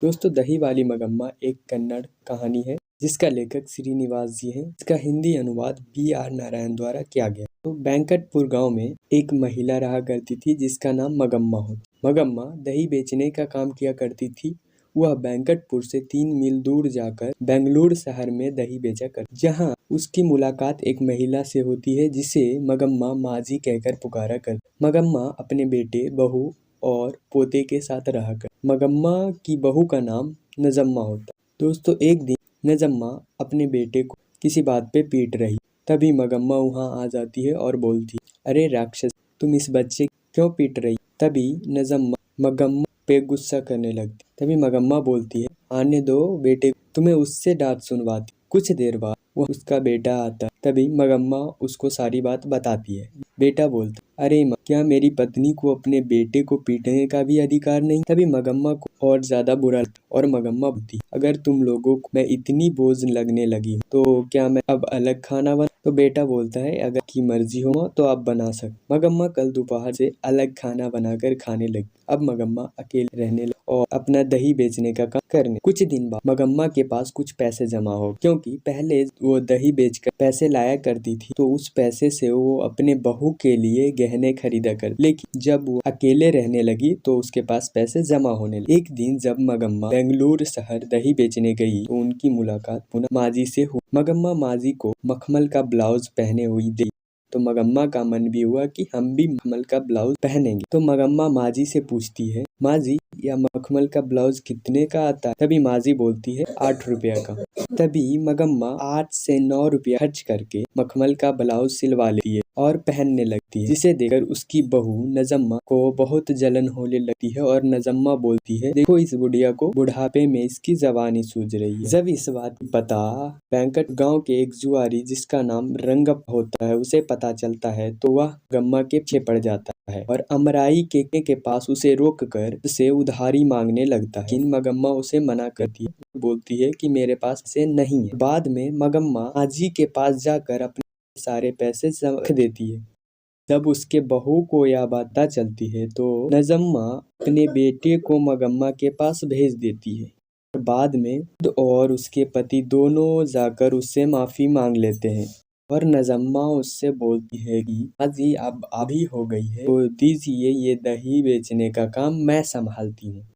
दोस्तों, दही वाली मगम्मा एक कन्नड़ कहानी है जिसका लेखक श्रीनिवास जी हैं। इसका हिंदी अनुवाद B.R. नारायण द्वारा किया गया। तो बैंकटपुर गांव में एक महिला रहा करती थी जिसका नाम मगम्मा होता। मगम्मा दही बेचने का काम किया करती थी। वह बैंकटपुर से 3 मील दूर जाकर बेंगलुरु शहर में दही बेचा कर, जहाँ उसकी मुलाकात एक महिला से होती है जिसे मगम्मा माजी कहकर पुकारा कर। मगम्मा अपने बेटे, बहू और पोते के साथ रहा कर। मगम्मा की बहू का नाम नजम्मा होता। दोस्तों, एक दिन नजम्मा अपने बेटे को किसी बात पे पीट रही। तभी मगम्मा वहाँ आ जाती है और बोलती, अरे राक्षस, तुम इस बच्चे को क्यों पीट रही? तभी नजम्मा मगम्मा पे गुस्सा करने लगती। तभी मगम्मा बोलती है, आने दो बेटे, तुम्हें उससे डांट सुनवाती। कुछ देर बाद वह उसका बेटा आता। तभी मगम्मा उसको सारी बात बताती है। बेटा बोलता, अरे माँ, क्या मेरी पत्नी को अपने बेटे को पीटने का भी अधिकार नहीं? तभी मगम्मा को और ज्यादा बुरा लगता और मगम्मा बोलती, अगर तुम लोगों को मैं इतनी बोझ लगने लगी हूँ तो क्या मैं अब अलग खाना बना? तो बेटा बोलता है, अगर की मर्जी हो तो आप बना सकते। मगम्मा कल दोपहर से अलग खाना बनाकर खाने लगी। अब मगम्मा अकेले रहने लगी और अपना दही बेचने का काम करने। कुछ दिन बाद मगम्मा के पास कुछ पैसे जमा हो, क्योंकि पहले वो दही बेचकर पैसे लाया करती थी, तो उस पैसे से वो अपने बहू के लिए गहने खरीदा कर। लेकिन जब वो अकेले रहने लगी तो उसके पास पैसे जमा होने लगे। एक दिन जब मगम्मा बेंगलुरु शहर दही बेचने गई तो उनकी मुलाकात पुनः माजी से हुई। मगम्मा माजी को मखमल का ब्लाउज पहने हुई देखी तो मगम्मा का मन भी हुआ कि हम भी मखमल का ब्लाउज पहनेंगे। तो मगम्मा माजी से पूछती है, माजी, यह मखमल का ब्लाउज कितने का आता है? तभी माजी बोलती है, 8 रुपया का। तभी मगम्मा 8 से 9 रुपया खर्च करके मखमल का ब्लाउज सिलवा लेती है और पहनने लगती है, जिसे देखकर उसकी बहू नजम्मा को बहुत जलन होने लगती है और नजम्मा बोलती है, देखो इस बुढ़िया को, बुढ़ापे में इसकी जवानी सूझ रही है। जब इस बात की पता बैंकट गांव के एक जुआरी जिसका नाम रंगप होता है उसे पता चलता है तो वह मगम्मा के पीछे पड़ जाता है और अमराई के पास उसे रोक कर उसे उधारी मांगने लगता है। लेकिन मगम्मा उसे मना करती है, बोलती है कि मेरे पास से नहीं है। बाद में मगम्मा माजी के पास जाकर अपने सारे पैसे रख देती है। जब उसके बहू को यह बात पता चलती है तो नजम्मा अपने बेटे को मगम्मा के पास भेज देती है। बाद में खुद और उसके पति दोनों जाकर उससे माफी मांग लेते हैं और नजम्मा उससे बोलती है कि माजी अब अभी हो गई है तो दीजिए, ये दही बेचने का काम मैं संभालती हूँ।